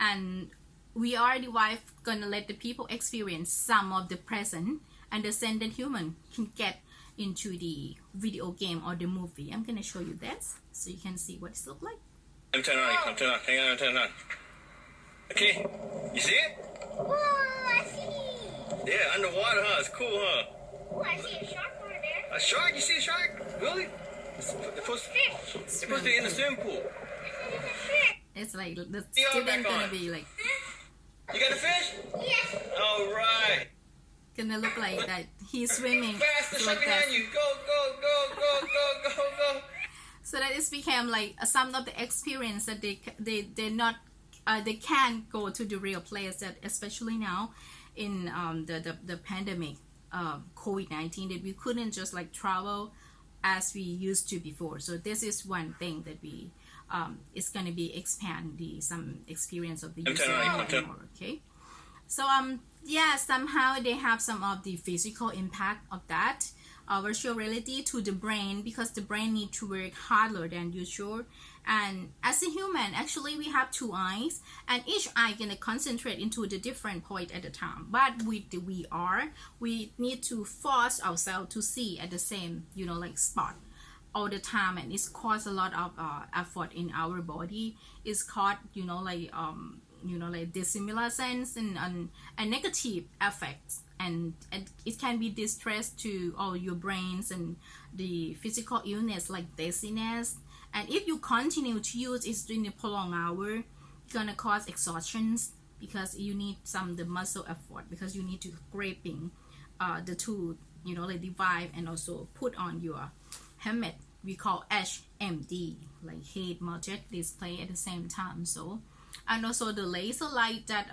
and VR device gonna let the people experience some of the present and the sense that human can get into the video game or the movie. I'm gonna show you this so you can see what it looks like. Turn on. Hang on, turn on. Okay, you see it? Whoa, I see. Yeah, underwater, huh? It's cool, huh? Oh, I see a shark over there. A shark? You see a shark? Really? It's supposed to be in the swimming pool. It's like the See, I'm student back gonna on. be like, You got the fish? Yes. All right. gonna look like that he's swimming Faster, like right that. behind you. Go. So that it's became like some of the experience that they can't go to the real place, that especially now in the pandemic, COVID-19, that we couldn't just like travel as we used to before. So this is one thing that we is going to be expand some experience of the user more and more. Okay, so yeah, somehow they have some of the physical impact of that virtual reality to the brain, because the brain need to work harder than usual. And as a human, actually we have two eyes, and each eye can concentrate into the different point at a time. But with the VR, we need to force ourselves to see at the same, like spot all the time, and it's caused a lot of effort in our body. It's caused like dissimilar sense and negative effects, and it can be distress to all your brains and the physical illness like dizziness. And if you continue to use it in a prolonged hour, it's gonna cause exhaustions, because you need the muscle effort, because you need to gripping the two like device, and also put on your helmet, we call HMD, like head mounted display at the same time. So, and also the laser light that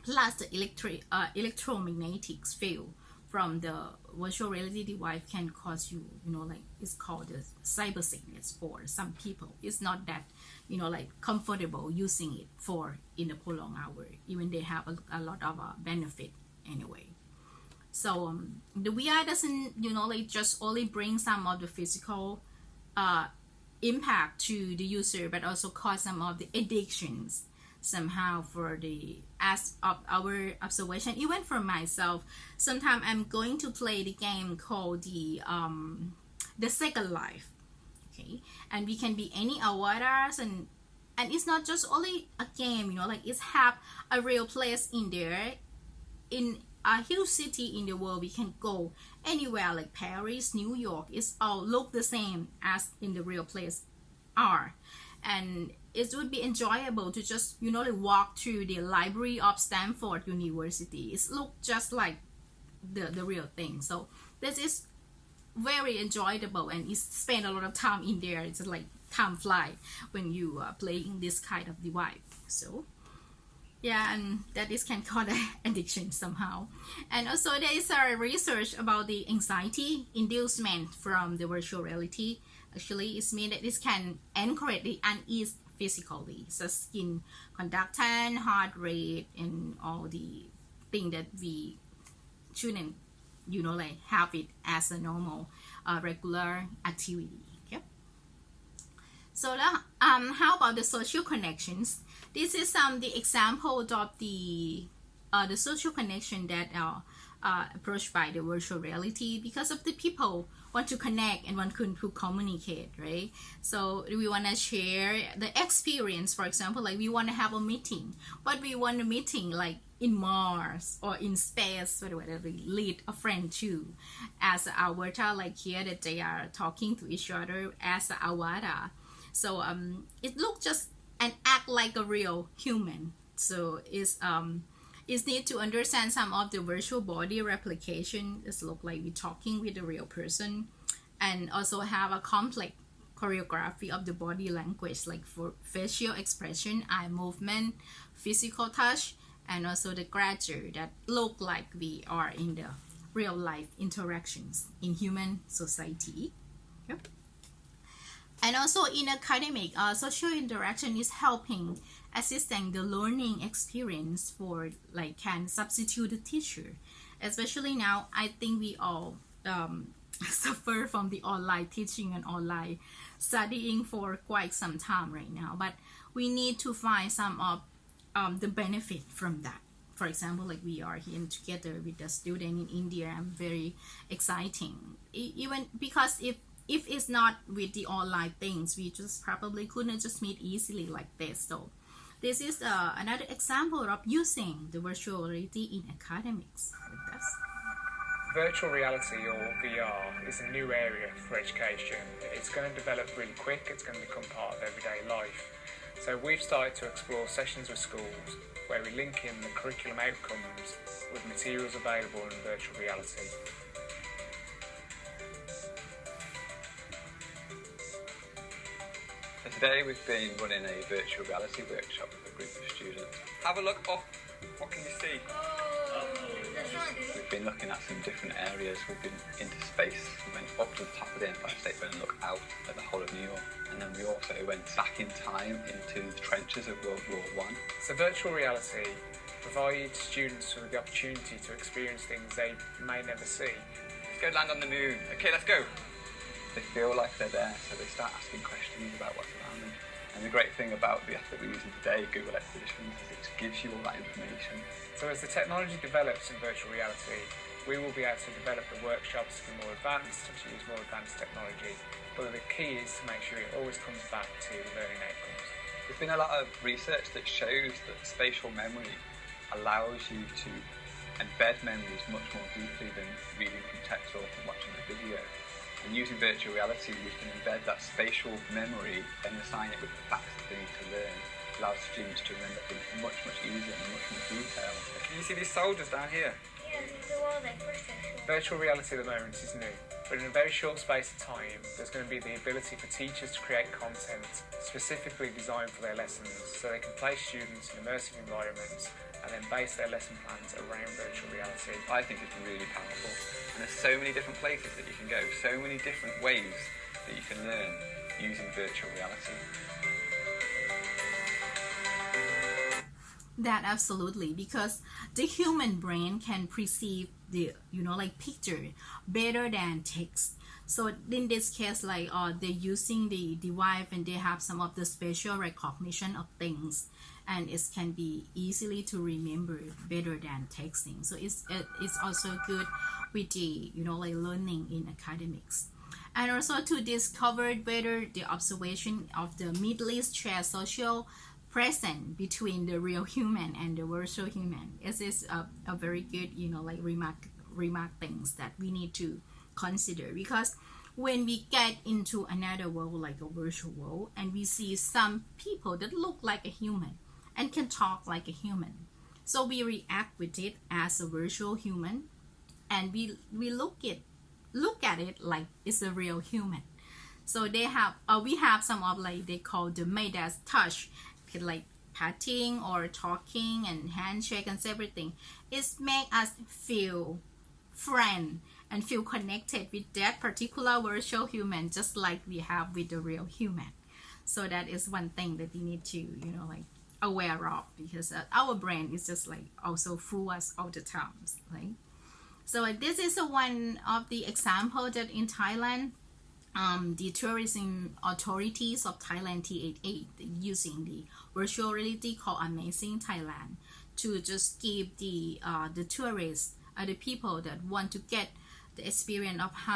plus the electromagnetic field from the virtual reality device can cause you, like it's called the cyber sickness for some people. It's not that, like comfortable using it for in a prolonged hour, even they have a lot of benefit anyway. So the VR doesn't, like just only bring some of the physical impact to the user, but also cause some of the addictions somehow for as of our observation. Even for myself, sometimes I'm going to play the game called the Second Life. Okay, and we can be any avatars, and it's not just only a game, like it's have a real place in there. In a huge city in the world, we can go anywhere like Paris, New York. It's all look the same as in the real place are, and it would be enjoyable to just like walk through the library of Stanford University. It look just like the real thing. So this is very enjoyable, and you spend a lot of time in there. It's like time fly when you are playing this kind of device. So yeah, and that is can cause addiction somehow. And also there is a research about the anxiety inducement from the virtual reality. Actually, it means that this can encourage the unease physically, so skin conduction, heart rate, and all the things that we shouldn't, like have it as a normal, regular activity. Okay. So how about the social connections? This is the example of the social connection that are approached by the virtual reality, because of the people want to connect and want to communicate, right? So we want to share the experience. For example, like we want to have a meeting, but we want a meeting like in Mars or in space, whatever, we lead a friend to as an avatar, like here that they are talking to each other as an avatar. So it looks just and act like a real human. So it's need to understand some of the virtual body replication. It's look like we're talking with a real person, and also have a complex choreography of the body language, like for facial expression, eye movement, physical touch, and also the gesture that look like we are in the real life interactions in human society. Yep. And also in academic, social interaction is helping assisting the learning experience for like can substitute the teacher. Especially now, I think we all suffer from the online teaching and online studying for quite some time right now. But we need to find some of the benefit from that. For example, like we are here together with a student in India, I'm very exciting. Even because if it's not with the online things, we just probably couldn't just meet easily like this. So this is another example of using the virtual reality in academics with this. Virtual reality, or VR, is a new area for education. It's going to develop really quick, it's going to become part of everyday life. So we've started to explore sessions with schools where we link in the curriculum outcomes with materials available in virtual reality. So today we've been running a virtual reality workshop with a group of students. Have a look up. What can you see? We've been looking at some different areas. We've been into space. We went up to the top of the Empire State Building and looked out at the whole of New York. And then we also went back in time into the trenches of World War I. So virtual reality provides students with the opportunity to experience things they may never see. Let's go land on the moon. Okay, let's go. They feel like they're there, so they start asking questions about what's around them. And the great thing about the app that we're using today, Google Expeditions, is it gives you all that information. So as the technology develops in virtual reality, we will be able to develop the workshops to be more advanced and to use more advanced technology. But the key is to make sure it always comes back to learning outcomes. There's been a lot of research that shows that spatial memory allows you to embed memories much more deeply than reading from text or from watching a video. And using virtual reality, we can embed that spatial memory and assign it with the facts that they need to learn. It allows students to remember things much, much easier and much more detail. Can you see these soldiers down here? Yeah, the wall like perceptual. Virtual reality at the moment is new, but in a very short space of time, there's going to be the ability for teachers to create content specifically designed for their lessons, so they can place students in immersive environments and then base their lesson plans around virtual reality. I think it's really powerful. And there's so many different places that you can go, so many different ways that you can learn using virtual reality. That absolutely, because the human brain can perceive the like picture better than text. So in this case, like they're using the device and they have some of the spatial recognition of things, and it can be easily to remember better than texting. So it's also good with the like learning in academics, and also to discover better the observation of the Middle East shared social present between the real human and the virtual human. It is a very good like remark things that we need to consider, because when we get into another world like a virtual world and we see some people that look like a human and can talk like a human, so we react with it as a virtual human, and we look at it like it's a real human. So they have we have some of like they call the Midas touch, like patting or talking and handshake and everything. It's make us feel friend and feel connected with that particular virtual human, just like we have with the real human. So that is one thing that we need to like aware of, because our brain is just like also fool us all the times, right? So this is one of the example that in Thailand, the tourism authorities of Thailand, THA, using the virtual reality called Amazing Thailand to just give the tourists, the people that want to get the experience of how